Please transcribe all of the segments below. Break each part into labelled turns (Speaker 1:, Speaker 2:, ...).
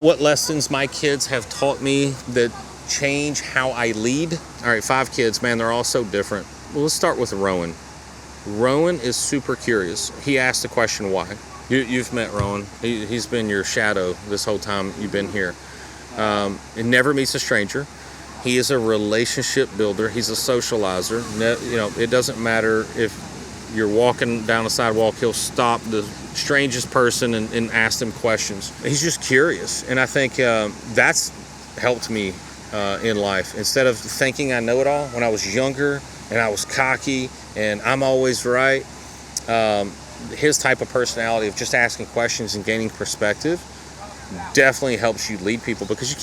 Speaker 1: What lessons my kids have taught me that change how I lead? All right, 5 kids, man, they're all so different. Well, let's start with Rowan. Rowan is super curious. He asked the question, why? You've met Rowan. He's been your shadow this whole time you've been here. He never meets a stranger. He is a relationship builder. He's a socializer. It doesn't matter if you're walking down a sidewalk, he'll stop the strangest person and ask them questions. He's just curious. And I think that's helped me in life. Instead of thinking I know it all when I was younger and I was cocky and I'm always right, his type of personality of just asking questions and gaining perspective definitely helps you lead people, because you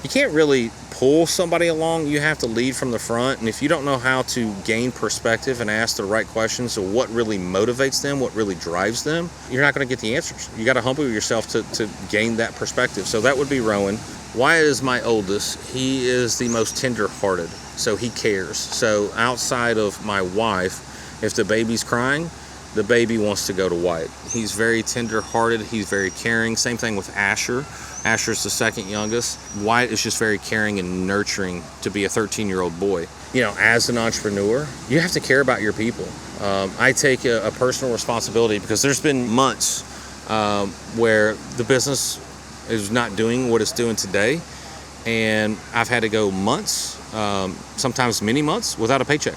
Speaker 1: can't really pull somebody along. You have to lead from the front. And if you don't know how to gain perspective and ask the right questions of what really motivates them, what really drives them, you're not going to get the answers. You got to humble yourself to gain that perspective. So that would be Rowan. Wyatt is my oldest. He is the most tender-hearted, so he cares. So outside of my wife, if the baby's crying, the baby wants to go to Wyatt. He's very tender-hearted. He's very caring. Same thing with Asher. Asher's the second youngest. Wyatt is just very caring and nurturing to be a 13-year-old boy. As an entrepreneur, you have to care about your people. I take a personal responsibility, because there's been months where the business is not doing what it's doing today, and I've had to go months, sometimes many months, without a paycheck.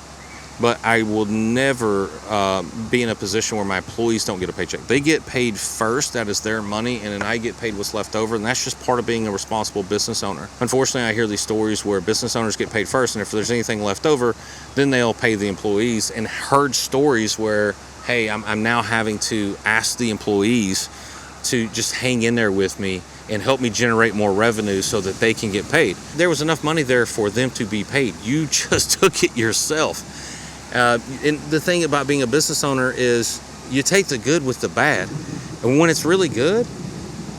Speaker 1: But I will never be in a position where my employees don't get a paycheck. They get paid first. That is their money. And then I get paid what's left over. And that's just part of being a responsible business owner. Unfortunately, I hear these stories where business owners get paid first, and if there's anything left over, then they'll pay the employees. And heard stories where, hey, I'm now having to ask the employees to just hang in there with me and help me generate more revenue so that they can get paid. There was enough money there for them to be paid. You just took it yourself. And the thing about being a business owner is you take the good with the bad. And when it's really good,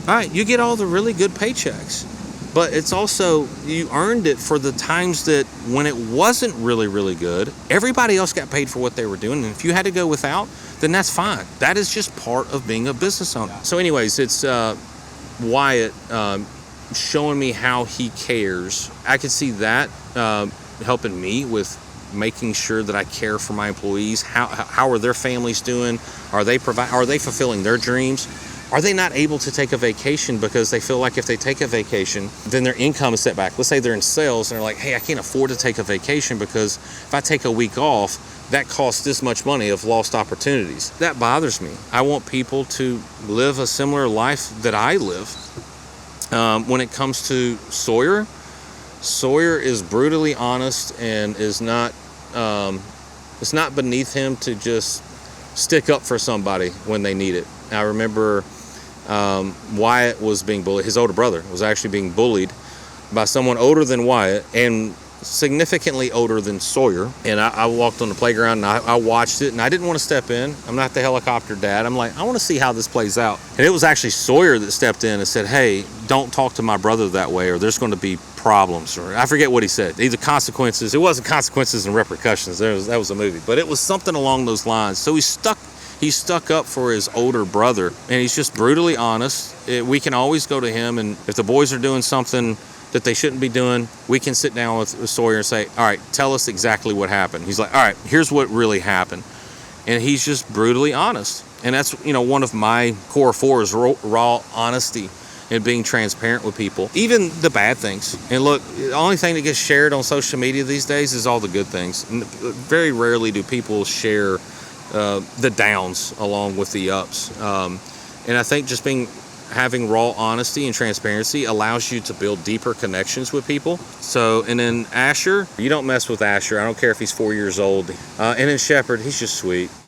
Speaker 1: all right, you get all the really good paychecks. But it's also, you earned it for the times that when it wasn't really, really good, everybody else got paid for what they were doing. And if you had to go without, then that's fine. That is just part of being a business owner. So anyways, it's Wyatt showing me how he cares. I could see that helping me with making sure that I care for my employees. How are their families doing? Are they fulfilling their dreams? Are they not able to take a vacation because they feel like if they take a vacation, then their income is set back? Let's say they're in sales and they're like, hey, I can't afford to take a vacation because if I take a week off, that costs this much money of lost opportunities. That bothers me. I want people to live a similar life that I live. When it comes to Sawyer is brutally honest and is not, it's not beneath him to just stick up for somebody when they need it. I remember Wyatt was being bullied. His older brother was actually being bullied by someone older than Wyatt and significantly older than Sawyer. And I walked on the playground and I watched it, and I didn't want to step in. I'm not the helicopter dad. I'm like, I want to see how this plays out. And it was actually Sawyer that stepped in and said, hey, don't talk to my brother that way, or there's going to be problems. Or I forget what he said. Either consequences. It wasn't consequences and repercussions. That was a movie. But it was something along those lines. So he stuck up for his older brother, and he's just brutally honest. We can always go to him, and if the boys are doing something that they shouldn't be doing, we can sit down with Sawyer and say, all right, tell us exactly what happened. He's like, all right, here's what really happened. And he's just brutally honest. And that's, one of my core 4 is raw honesty and being transparent with people, even the bad things. And look, the only thing that gets shared on social media these days is all the good things. And very rarely do people share the downs along with the ups. And I think just having raw honesty and transparency allows you to build deeper connections with people. So, and then Asher, you don't mess with Asher. I don't care if he's 4 years old. And then Shepherd, he's just sweet.